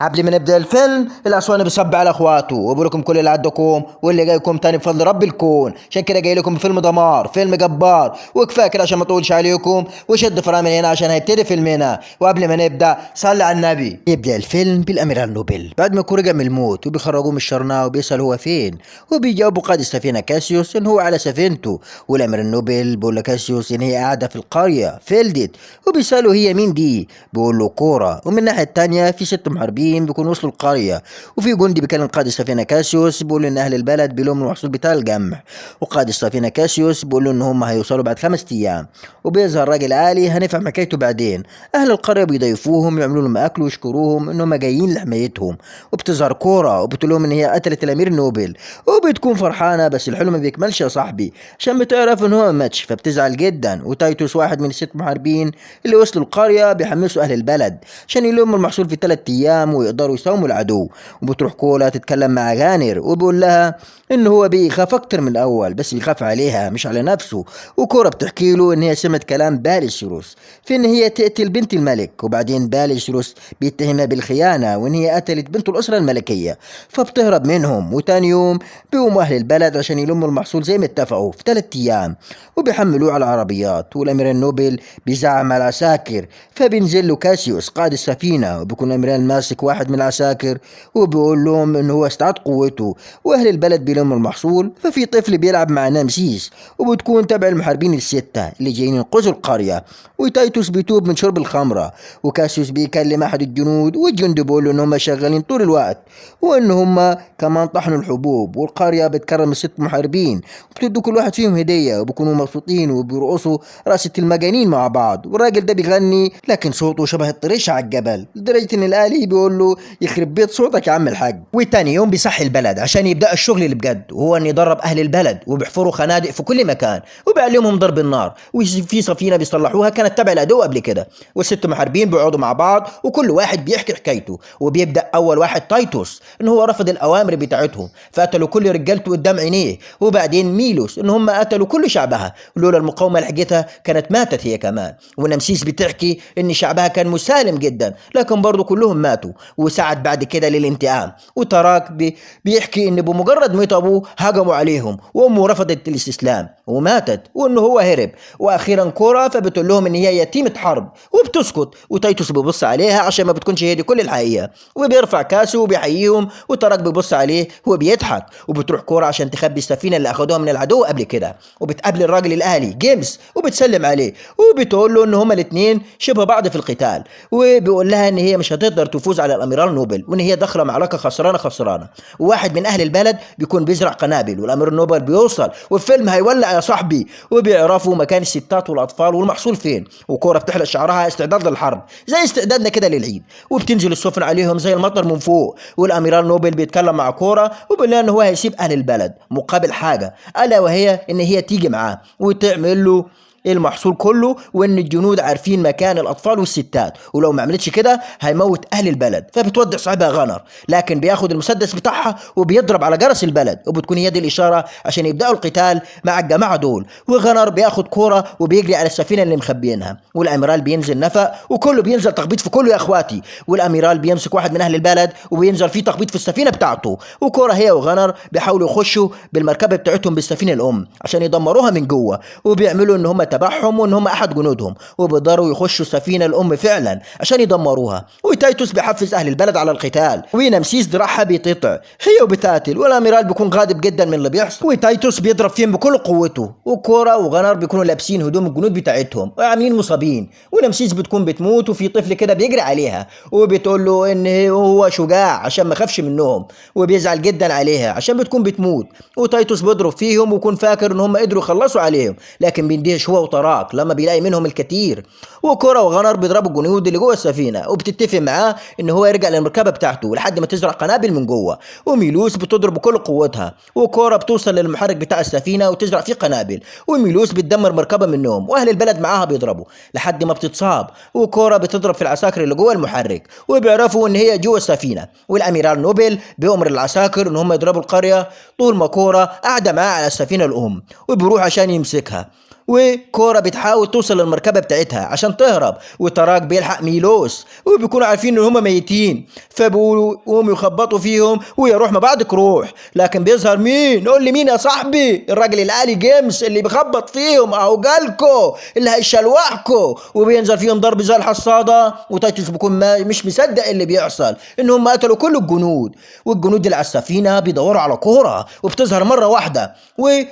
قبل ما نبدأ الفيلم الأسواني بيصب على اخواته وبقول لكم كل اللي عندكم واللي جايكم تاني بفضل رب الكون. عشان كده جاي لكم فيلم دمار، فيلم جبار وكفايه كده عشان ما اطولش عليكم، وشد فرامل هنا عشان هيبتدي فيلمنا. وقبل ما نبدأ صلي على النبي. يبدأ الفيلم بالأميرال نوبل بعد ما يكون رجع من الموت وبيخرجوه من الشرنقة وبيسأل هو فين، وبيجاوبوا قائد السفينة كاسيوس إن هو على سفينته. والأميرال نوبل بيقول لكاسيوس إن هي قاعدة في القرية فيلدت، وبيسأله هي مين دي، بيقول له كورة. ومن الناحية التانية في ست محاربين بيكونوا وصلوا القرية، وفي جندي بيكلم قائد السفينة كاسيوس بيقول ان اهل البلد بيلوموا المحصول بتاع الجمح. وقائد السفينة كاسيوس بيقول له ان هم هيوصلوا بعد 5 ايام. وبيظهر راجل آلي هنفهم حكايته بعدين. اهل القرية بيضيفوهم يعملوا لهم اكل ويشكروهم ان هم جايين لحمايتهم. وبتظهر كورة وبتقول لهم ان هي قتلت الامير نوبل، وبتكون فرحانة. بس الحلم ما بيكملش يا صاحبي، عشان بتعرف ان هو ما ماتش فبتزعل جدا. وتايتوس واحد من الست محاربين اللي وصلوا القرية بيحمسوا اهل البلد عشان يلموا المحصول في 3 ايام ويقدروا يساوموا العدو. وبتروح كولا تتكلم مع غانر وبيقول لها ان هو بيخاف اكتر من الاول، بس بيخاف عليها مش على نفسه. وكورا بتحكي له ان هي سمعت كلام باليسيروس في ان هي تقتل بنت الملك، وبعدين باليسيروس بيتهمها بالخيانه وان هي قتلت بنت الاسره الملكيه، فبتهرب منهم. وتاني يوم بيقوموا اهل البلد عشان يلموا المحصول زي ما اتفقوا في 3 ايام، وبيحملوه على العربيات. والامير النوبل بيزعم على العساكر، فبينزل له كاسيوس قائد السفينه، وبيكون الامير ماسك واحد من العساكر وبيقول لهم ان هو استعاد قوته. واهل البلد بيلموا المحصول، ففي طفل بيلعب مع نمسيس وبتكون تبع المحاربين الستة اللي جايين ينقذوا القرية. وتايتوس بيتوب من شرب الخمرة، وكاسيوس بيكلم احد الجنود، والجندي بيقول له ان هم شغالين طول الوقت وان هم كمان طحنوا الحبوب. والقرية بتكرم الست محاربين وبتدوا كل واحد فيهم هدية، وبيكونوا مبسوطين وبيرقصوا رقصة المجانين مع بعض. والراجل ده بيغني لكن صوته شبه الطريش على الجبل، لدرجة ان الآلي بيقول له يخرب بيت صوتك يا عم الحاج. وتاني يوم بيصحي البلد عشان يبدأ الشغل اللي بجد، وهو ان يدرب اهل البلد، وبيحفروا خنادق في كل مكان وبيعلمهم ضرب النار. وفي سفينة بيصلحوها كانت تبع العدو قبل كده. والست محاربين بيقعدوا مع بعض وكل واحد بيحكي حكايته. وبيبدأ اول واحد تايتوس ان هو رفض الاوامر بتاعتهم فقتلوا كل رجالته قدام عينيه. وبعدين ميلوس ان هم قتلوا كل شعبها، لولا المقاومة لحقتها كانت ماتت هي كمان. ونمسيس بتحكي ان شعبها كان مسالم جدا لكن برضه كلهم ماتوا، وسعد بعد كده للانتقام. وتراك بيحكي ان بمجرد موت ابوه هجموا عليهم، وامه رفضت الاستسلام وماتت، وانه هو هرب. واخيرا كورا فبتقول لهم ان هي يتيمة حرب وبتسكت. وتيتوس بيبص عليها عشان ما بتكونش هي دي كل الحقيقة، وبيرفع كاسه وبيحييهم. وتراك بيبص عليه وبيضحك. وبتروح كورا عشان تخبي السفينة اللي اخدوها من العدو قبل كده، وبتقابل الراجل الاهلي جيمس وبتسلم عليه، وبتقول له ان هما الاثنين شبه بعض في القتال. وبيقول لها ان هي مش هتقدر تفوز على الاميرال نوبل، وان هي داخله معركه خسرانه خسرانه. وواحد من اهل البلد بيكون بيزرع قنابل، والامير نوبل بيوصل والفيلم هيولع يا صاحبي. وبيعرفوا مكان الستات والاطفال والمحصول فين. وكوره بتحلق شعرها استعداد للحرب زي استعدادنا كده للعيد، وبتنزل السفن عليهم زي المطر من فوق. والاميرال نوبل بيتكلم مع كوره وبيقول لها ان هو هيسيب اهل البلد مقابل حاجه، الا وهي ان هي تيجي معاه وتعمل له المحصول كله، وان الجنود عارفين مكان الاطفال والستات، ولو ما عملتش كده هيموت اهل البلد. فبتودع صاحبها غنر، لكن بياخد المسدس بتاعها وبيضرب على جرس البلد، وبتكون هي دي الاشاره عشان يبداوا القتال مع الجماعه دول. وغنر بياخد كوره وبيجري على السفينه اللي مخبيينها. والاميرال بينزل نفق وكله بينزل تخبيط في كله يا اخواتي. والاميرال بيمسك واحد من اهل البلد وبينزل فيه تخبيط في السفينه بتاعته. وكوره هي وغنر بيحاولوا يخشوا بالمركبه بتاعتهم بالسفينه الام عشان يدمروها من جوه، وبيعملوا ان هم تبعهم وان هم احد جنودهم، وبيقدروا يخشوا السفينه الام فعلا عشان يدمروها. وتيتوس بيحفز اهل البلد على القتال، ونمسيس دراعها بيتقطع هي وبتقاتل. والاميرال بيكون غاضب جدا من اللي بيحصل، وتيتوس بيضرب فيهم بكل قوته. وكورا وغنر بيكونوا لابسين هدوم الجنود بتاعتهم وعاملين مصابين. ونمسيس بتكون بتموت، وفي طفل كده بيجري عليها وبتقول له ان هو شجاع عشان ما خافش منهم، وبيزعل جدا عليها عشان بتكون بتموت. وتيتوس بيضرب فيهم ويكون فاكر ان هم قدروا يخلصوا عليهم، لكن بيندهش هو وطراق لما بيلاقي منهم الكتير. وكورا وغنر بيضربوا الجنود اللي جوه السفينه، وبتتفق معاه ان هو يرجع للمركبه بتاعته لحد ما تزرع قنابل من جوه. وميلوس بتضرب بكل قوتها، وكورا بتوصل للمحرك بتاع السفينه وتزرع فيه قنابل. وميلوس بتدمر مركبه منهم، واهل البلد معاها بيضربوا لحد ما بتتصاب. وكورا بتضرب في العساكر اللي جوه المحرك، وبيعرفوا ان هي جوه السفينه. والاميرال نوبل بيأمر العساكر ان هم يضربوا القريه طول ما كورا قاعده معاه على السفينه الام، وبيروح عشان يمسكها. وكورة بتحاول توصل للمركبة بتاعتها عشان تهرب، وتراك بيلحق ميلوس وبيكونوا عارفين ان هما ميتين، فبيقوموا يخبطوا فيهم ويا روح ما بعدك روح. لكن بيظهر مين؟ قول لي مين يا صاحبي؟ الراجل الآلي جيمس اللي بيخبط فيهم اهو جالكو اللي هيشلوحكو، وبينزل فيهم ضرب زي الحصادة. وتايتوس بيكون مش مصدق اللي بيحصل، انهم قتلوا كل الجنود، والجنود اللي على السفينة بيدوروا على كورة، وبتظهر مرة واحدة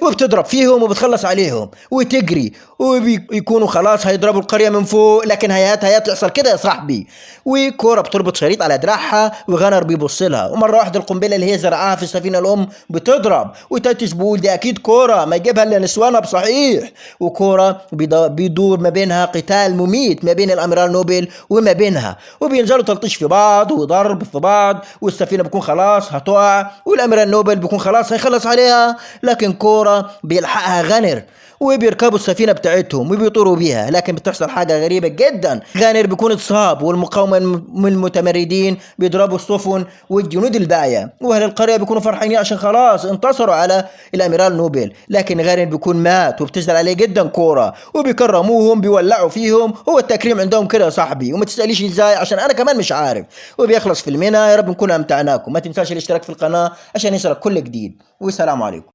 وبتضرب فيهم وبتخلص عليهم وتجري، وبيكونوا خلاص هيضربوا القرية من فوق. لكن هيات يحصل كده يا صاحبي، وكورة بتربط شريط على دراعها، وغنر بيبص لها، ومرة واحدة القنبلة اللي هي زرعاها في السفينة الأم بتضرب، وتايتوس بيقول دي أكيد كورة ما يجيبها إلا نسوانها بصحيح. وكورة بيدور ما بينها قتال مميت ما بين الأميرال نوبل وما بينها، وبينزلوا تلطيش في بعض وضرب في بعض، والسفينة بيكون خلاص هتقع، والأميرال نوبل بيكون خلاص هيخلص عليها. لكن كورة بيلحقها غنر، وبيركبوا السفينة بتاعتهم وبيطوروا بيها. لكن بتحصل حاجة غريبة جدا، غانر بيكون اتصاب، والمقاومة من المتمردين بيضربوا السفن والجنود الباقية، واهل القرية بيكونوا فرحانين عشان خلاص انتصروا على الاميرال نوبل. لكن غانر بيكون مات، وبتزعل عليه جدا كورة، وبيكرموهم بيولعوا فيهم. هو التكريم عندهم كده يا صاحبي، وما تسأليش ازاي عشان انا كمان مش عارف. وبيخلص فيلمنا، يا رب نكون امتعناكم. ما تنساش الاشتراك في القناة عشان يصلك كل جديد، والسلام عليكم.